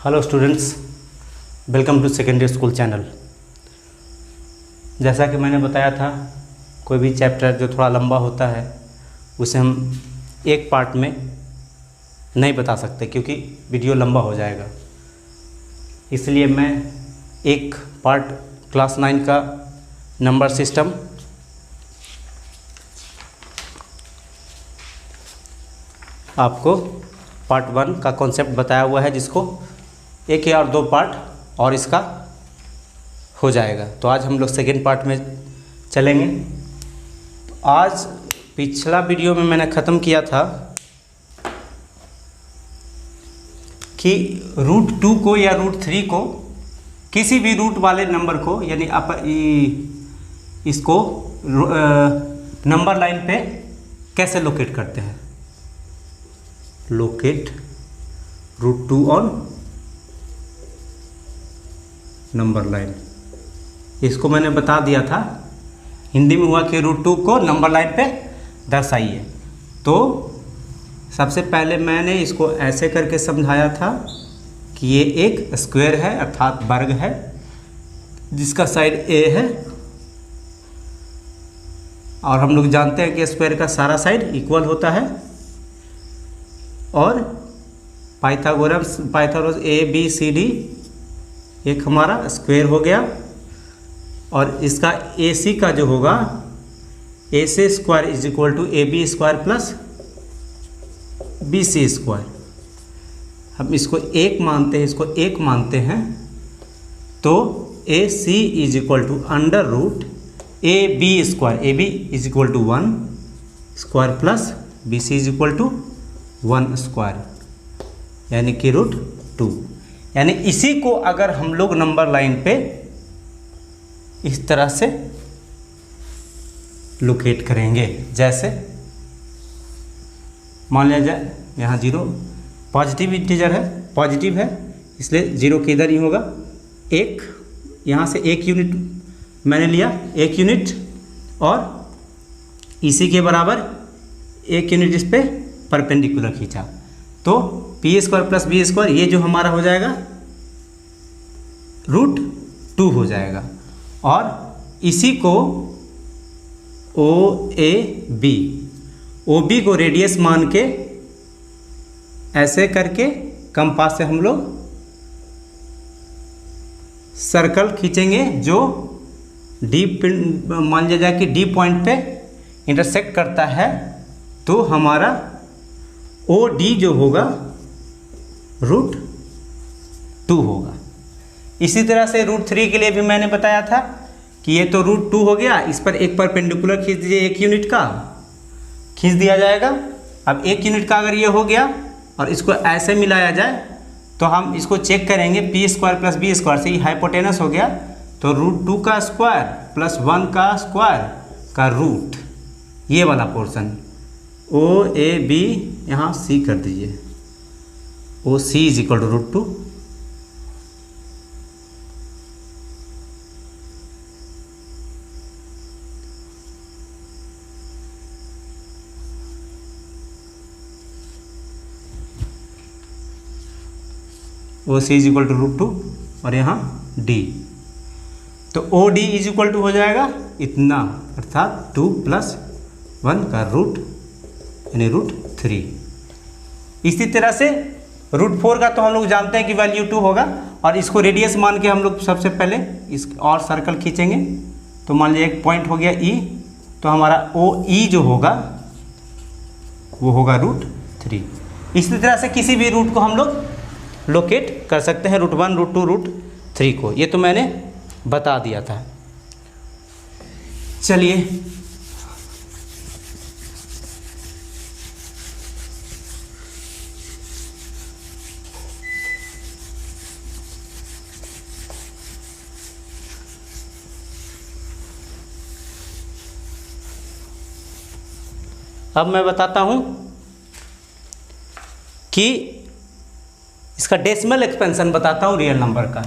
Hello students, welcome to secondary school channel. जैसा कि मैंने बताया था, कोई भी चैप्टर जो थोड़ा लंबा होता है उसे हम एक पार्ट में नहीं बता सकते क्योंकि वीडियो लंबा हो जाएगा। इसलिए मैं एक पार्ट क्लास 9 का नंबर सिस्टम आपको पार्ट 1 का कॉन्सेप्ट बताया हुआ है, जिसको एक या और 2 पार्ट और इसका हो जाएगा। तो आज हम लोग सेकेंड पार्ट में चलेंगे। तो आज पिछला वीडियो में मैंने ख़त्म किया था कि √2 को या √3 को किसी भी रूट वाले नंबर को, यानी इसको नंबर लाइन पे कैसे लोकेट करते हैं। लोकेट √2 ऑन नंबर लाइन, इसको मैंने बता दिया था। हिंदी में हुआ कि √2 को नंबर लाइन पे दर्शाइए। तो सबसे पहले मैंने इसको ऐसे करके समझाया था कि ये एक स्क्वायर है, अर्थात वर्ग है, जिसका साइड ए है, और हम लोग जानते हैं कि स्क्वायर का सारा साइड इक्वल होता है। और पाइथागोरस ABCD एक हमारा स्क्वायर हो गया, और इसका AC का जो होगा AC square is equal to AB square plus BC square. हम इसको एक मानते हैं, इसको एक मानते हैं, तो AC is equal to under root AB square, AB is equal to 1 square plus BC is equal to 1 square, यानी कि √2। यानी इसी को अगर हम लोग नंबर लाइन पे इस तरह से लोकेट करेंगे, जैसे मान लिया जाए यहाँ 0 पॉजिटिव इंटीजर है, पॉजिटिव है, इसलिए 0 के इधर ही होगा। एक यहाँ से 1 यूनिट मैंने लिया, 1 यूनिट, और इसी के बराबर 1 यूनिट इस पे परपेंडिकुलर खींचा, तो P square plus B square, ये जो हमारा हो जाएगा √2 हो जाएगा। और इसी को OB को रेडियस मान के ऐसे करके कंपास से हम लोग सर्कल खींचेंगे, जो मान लिया जाए कि D पॉइंट पे इंटरसेक्ट करता है, तो हमारा OD जो होगा √2 होगा। इसी तरह से √3 के लिए भी मैंने बताया था कि ये तो √2 हो गया, इस पर एक परपेंडिकुलर खींच दीजिए, 1 यूनिट का खींच दिया जाएगा। अब 1 यूनिट का अगर ये हो गया और इसको ऐसे मिलाया जाए, तो हम इसको चेक करेंगे, P square plus B square से ये हाइपोटेनस हो गया, तो √2 का स्क्वायर प्लस 1 का स्क्वायर का रूट, ये वाला पोर्शन OAB यहाँ C कर दीजिए, OC is equal to √2। OC is equal to √2 और यहाँ D, तो OD इज इक्वल टू हो जाएगा इतना, अर्थात 2 + 1 का रूट, यानी √3। इसी तरह से √4 का तो हम लोग जानते हैं कि वैल्यू 2 होगा, और इसको रेडियस मान के हम लोग सबसे पहले इस और सर्कल खींचेंगे। तो मान लीजिए एक पॉइंट हो गया E, तो हमारा OE जो होगा वो होगा √3। इसी तरह से किसी भी रूट को हम लोग लोकेट कर सकते हैं, √1, √2, √3 को। ये तो मैंने बता दिया था। चलिए अब मैं बताता हूं कि इसका डेसिमल एक्सपेंशन बताता हूं रियल नंबर का।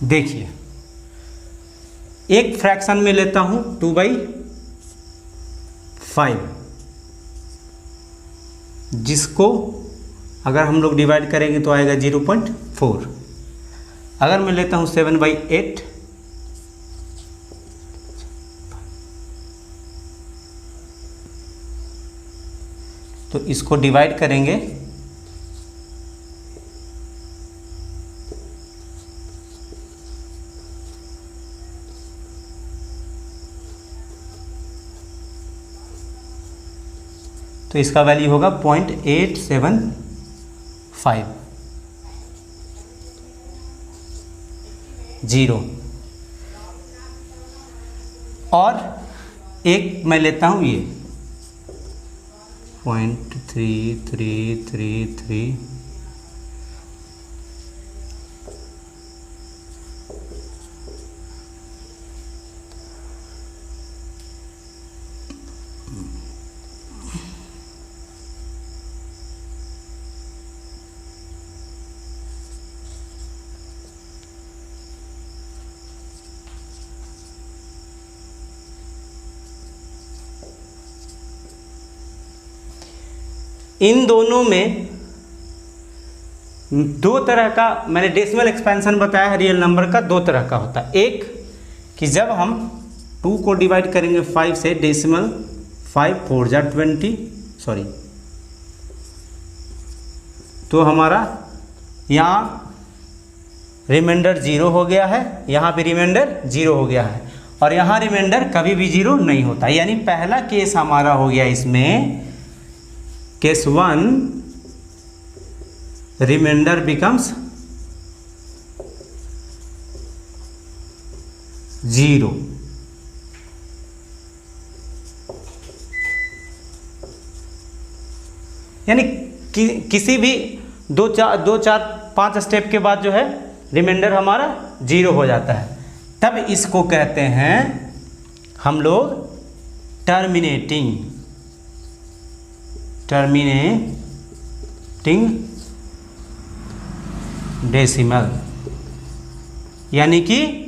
देखिए एक फ्रैक्शन में लेता हूँ 2/5, जिसको अगर हम लोग डिवाइड करेंगे तो आएगा 0.4। अगर मैं लेता हूँ 7/8, तो इसको डिवाइड करेंगे तो इसका वैल्यू होगा 0.875 और एक मैं लेता हूँ ये 0.3333। इन दोनों में दो तरह का मैंने डेसिमल एक्सपेंशन बताया है। रियल नंबर का दो तरह का होता है। एक कि जब हम 2 को डिवाइड करेंगे 5 से, डेसिमल 5 4 जा 20, सॉरी, तो हमारा यहाँ रिमाइंडर 0 हो गया है, यहाँ भी रिमाइंडर 0 हो गया है, और यहाँ रिमाइंडर कभी भी 0 नहीं होता। यानी पहला केस हमारा हो गया इसमें केस 1, रिमाइंडर बिकम्स 0। यानी किसी भी 2 4 5 स्टेप के बाद जो है रिमाइंडर हमारा 0 हो जाता है। तब इसको कहते हैं हम लोग टर्मिनेटिंग डेसिमल। यानी कि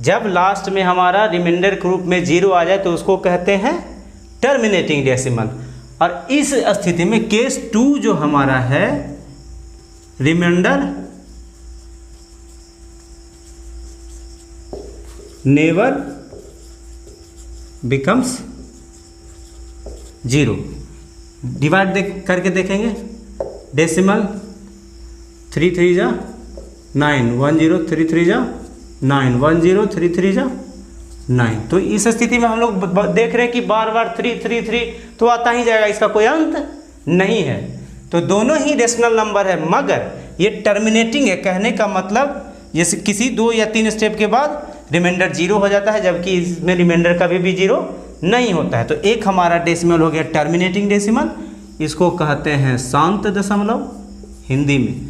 जब लास्ट में हमारा रिमाइंडर के रूप में 0 आ जाए तो उसको कहते हैं टर्मिनेटिंग डेसिमल। और इस स्थिति में केस 2 जो हमारा है, रिमाइंडर नेवर बिकम्स 0। डिवाइड करके देखेंगे, डेसिमल 3 3 जा 9, 1 0 3 3 जा 9, 1 0 3 3 जा 9। तो इस स्थिति में हम लोग देख रहे हैं कि बार बार 3 3 3 तो आता ही जाएगा, इसका कोई अंत नहीं है। तो दोनों ही रेशनल नंबर है, मगर ये टर्मिनेटिंग है। कहने का मतलब जैसे किसी 2 या 3 स्टेप के बाद रिमाइंडर 0 हो जाता है, जबकि इसमें रिमाइंडर कभी भी 0 नहीं होता है। तो एक हमारा डेसिमल हो गया टर्मिनेटिंग डेसिमल, इसको कहते हैं शांत दशमलव हिंदी में।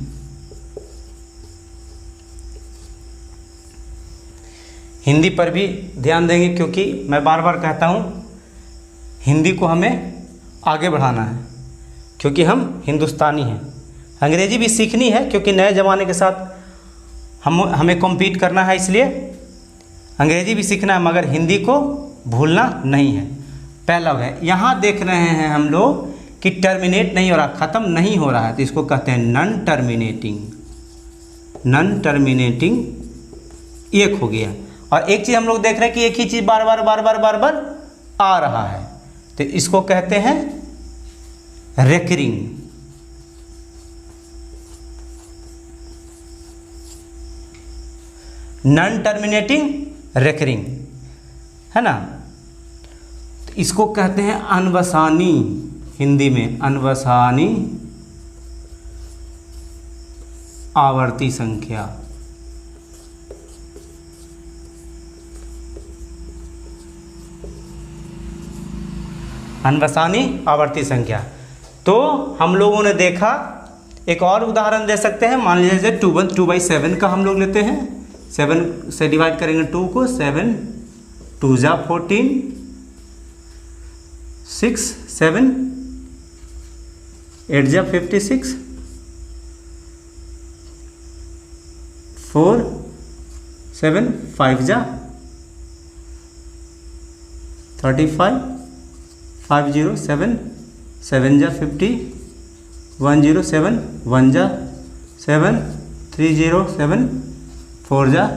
हिंदी पर भी ध्यान देंगे, क्योंकि मैं बार बार कहता हूँ हिंदी को हमें आगे बढ़ाना है, क्योंकि हम हिंदुस्तानी हैं। अंग्रेजी भी सीखनी है, क्योंकि नए ज़माने के साथ हमें कॉम्पीट करना है, इसलिए अंग्रेजी भी सीखना है, मगर हिंदी को भूलना नहीं है। पहला हो गया, यहाँ देख रहे हैं हम लोग कि टर्मिनेट नहीं हो रहा, ख़त्म नहीं हो रहा है, तो इसको कहते हैं नॉन टर्मिनेटिंग एक हो गया। और एक चीज़ हम लोग देख रहे हैं कि एक ही चीज़ बार बार आ रहा है, तो इसको कहते हैं रेकरिंग। नॉन टर्मिनेटिंग रेकरिंग है ना। तो इसको कहते हैं अनवसानी, हिंदी में अनवसानी आवर्ती संख्या। अनवसानी आवर्ती संख्या। तो हम लोगों ने देखा, एक और उदाहरण दे सकते हैं। मान लीजिए 2/7 का हम लोग लेते हैं, 7 से डिवाइड करेंगे 2 को, 7 2 जा 14, 6 7 8 जा 56, 4 7 5 जा 35, 5 0 7 7 जा 50, 1 0 7 1 जा 7, 3 0 7 4 जा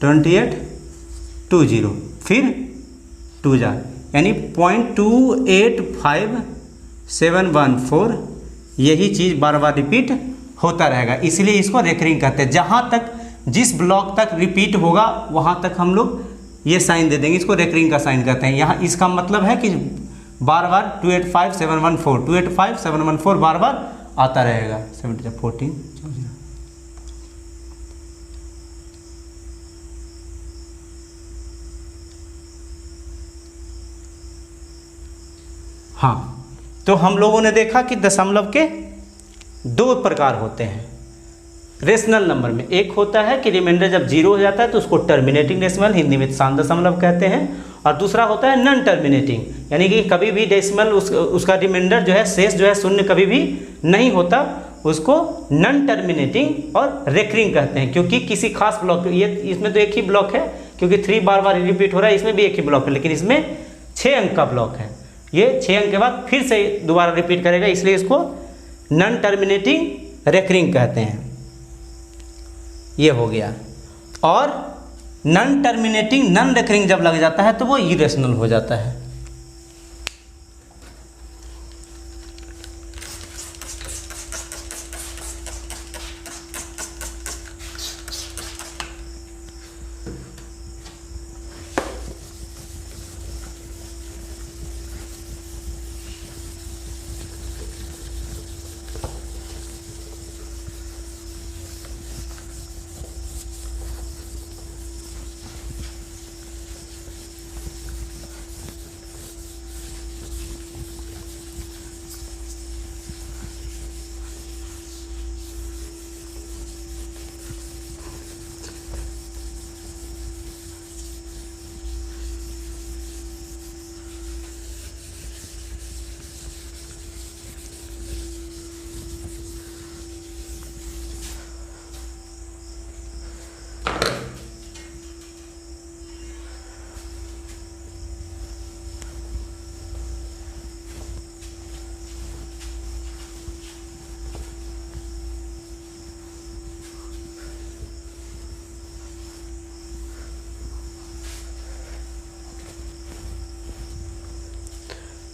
28, 2 0 फिर 2 जा, यानी 0.28514 यही चीज़ बार बार रिपीट होता रहेगा, इसलिए इसको रेकरिंग कहते हैं। जहाँ तक जिस ब्लॉक तक रिपीट होगा वहाँ तक हम लोग ये साइन दे देंगे, इसको रेकरिंग का साइन कहते हैं। यहाँ इसका मतलब है कि बार बार 285714 285714 बार बार आता रहेगा। 14 हाँ, तो हम लोगों ने देखा कि दशमलव के दो प्रकार होते हैं रेशनल नंबर में। एक होता है कि रिमाइंडर जब 0 हो जाता है तो उसको टर्मिनेटिंग डेसिमल, हिंदी में शांत दशमलव कहते हैं, और दूसरा होता है नॉन टर्मिनेटिंग, यानी कि कभी भी डेसिमल उसका रिमाइंडर जो है, शेष जो है शून्य कभी भी नहीं होता, उसको नॉन टर्मिनेटिंग और रेकरिंग कहते हैं। क्योंकि किसी खास ब्लॉक, ये इसमें तो एक ही ब्लॉक है क्योंकि 3 बार बार रिपीट हो रहा है, इसमें भी एक ही ब्लॉक है, लेकिन इसमें 6 अंक का ब्लॉक है। ये 6 अंक के बाद फिर से दोबारा रिपीट करेगा, इसलिए इसको नॉन टर्मिनेटिंग रेकरिंग कहते हैं। ये हो गया। और नॉन टर्मिनेटिंग नॉन रेकरिंग जब लग जाता है तो वो इरेशनल हो जाता है।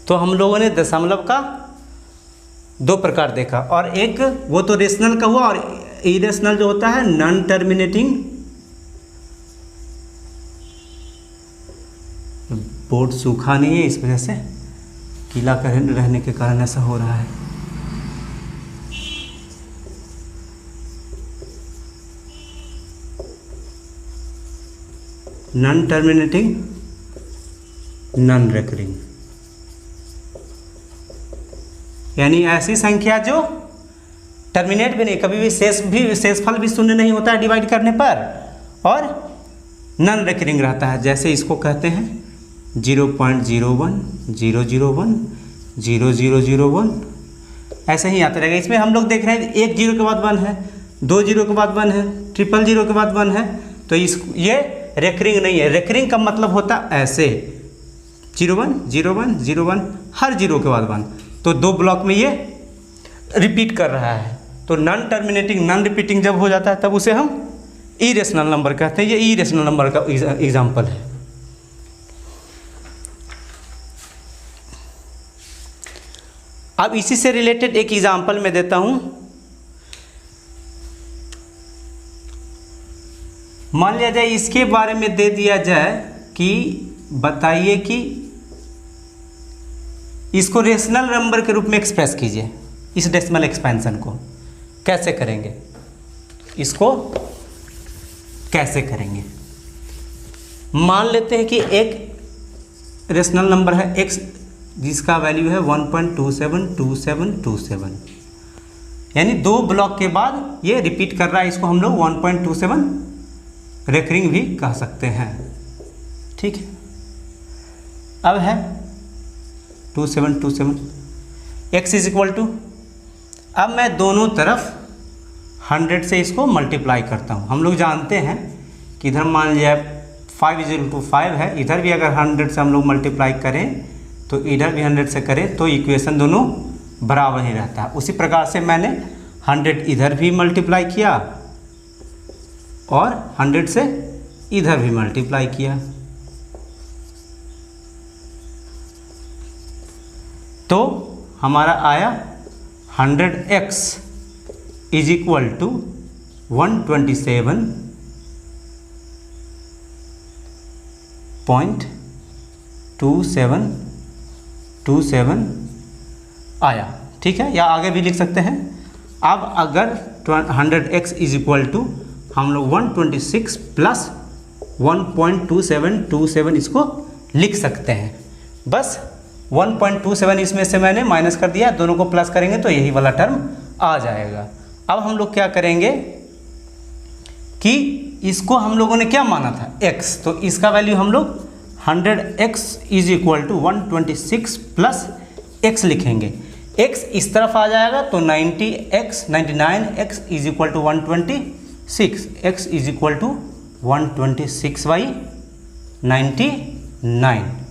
तो हम लोगों ने दशमलव का 2 प्रकार देखा, और एक वो तो रेशनल का हुआ, और इरेशनल जो होता है नॉन टर्मिनेटिंग। बोर्ड सूखा नहीं है, इस वजह से गीला रहने के कारण ऐसा हो रहा है। नॉन टर्मिनेटिंग नॉन रेकरिंग, यानी ऐसी संख्या जो टर्मिनेट भी नहीं, कभी भी शेषफल भी शून्य नहीं होता है डिवाइड करने पर, और नॉन रेकरिंग रहता है। जैसे इसको कहते हैं 0.01 001 0001, ऐसे ही आता रहेगा। इसमें हम लोग देख रहे हैं 1 0 के बाद 1 है, 2 0 के बाद 1 है, 000 के बाद 1 है, तो ये रेकरिंग नहीं है। रेकरिंग का मतलब होता ऐसे 01 01 01 हर 0 के बाद 1, तो 2 ब्लॉक में ये रिपीट कर रहा है। तो नॉन टर्मिनेटिंग नॉन रिपीटिंग जब हो जाता है तब उसे हम इरेशनल नंबर कहते हैं। ये इरेशनल नंबर का एग्जाम्पल है। अब इसी से रिलेटेड एक एग्जाम्पल मैं देता हूं। मान लिया जाए इसके बारे में दे दिया जाए कि बताइए कि इसको रेशनल नंबर के रूप में एक्सप्रेस कीजिए। इस डेसिमल एक्सपेंशन को कैसे करेंगे, इसको कैसे करेंगे? मान लेते हैं कि एक रेशनल नंबर है x जिसका वैल्यू है 1.272727, यानी 2 ब्लॉक के बाद ये रिपीट कर रहा है। इसको हम लोग 1.27 रेकरिंग भी कह सकते हैं। ठीक है, अब है 2727 x इज इक्वल टू, अब मैं दोनों तरफ 100 से इसको मल्टीप्लाई करता हूँ। हम लोग जानते हैं कि इधर मान लिया 5 = 5 है, इधर भी अगर 100 से हम लोग मल्टीप्लाई करें तो इधर भी 100 से करें तो इक्वेशन दोनों बराबर ही रहता है। उसी प्रकार से मैंने 100 इधर भी मल्टीप्लाई किया और 100 से इधर भी मल्टीप्लाई किया, तो हमारा आया 100x = 127.2727 आया। ठीक है, या आगे भी लिख सकते हैं। अब अगर 100x = हम लोग 126 + 1.2727 इसको लिख सकते हैं। बस 1.27 इसमें से मैंने माइनस कर दिया, दोनों को प्लस करेंगे तो यही वाला टर्म आ जाएगा। अब हम लोग क्या करेंगे कि इसको हम लोगों ने क्या माना था x, तो इसका वैल्यू हम लोग 100x = 126 + x लिखेंगे। x इस तरफ आ जाएगा तो 99x = 126, x = 126/99।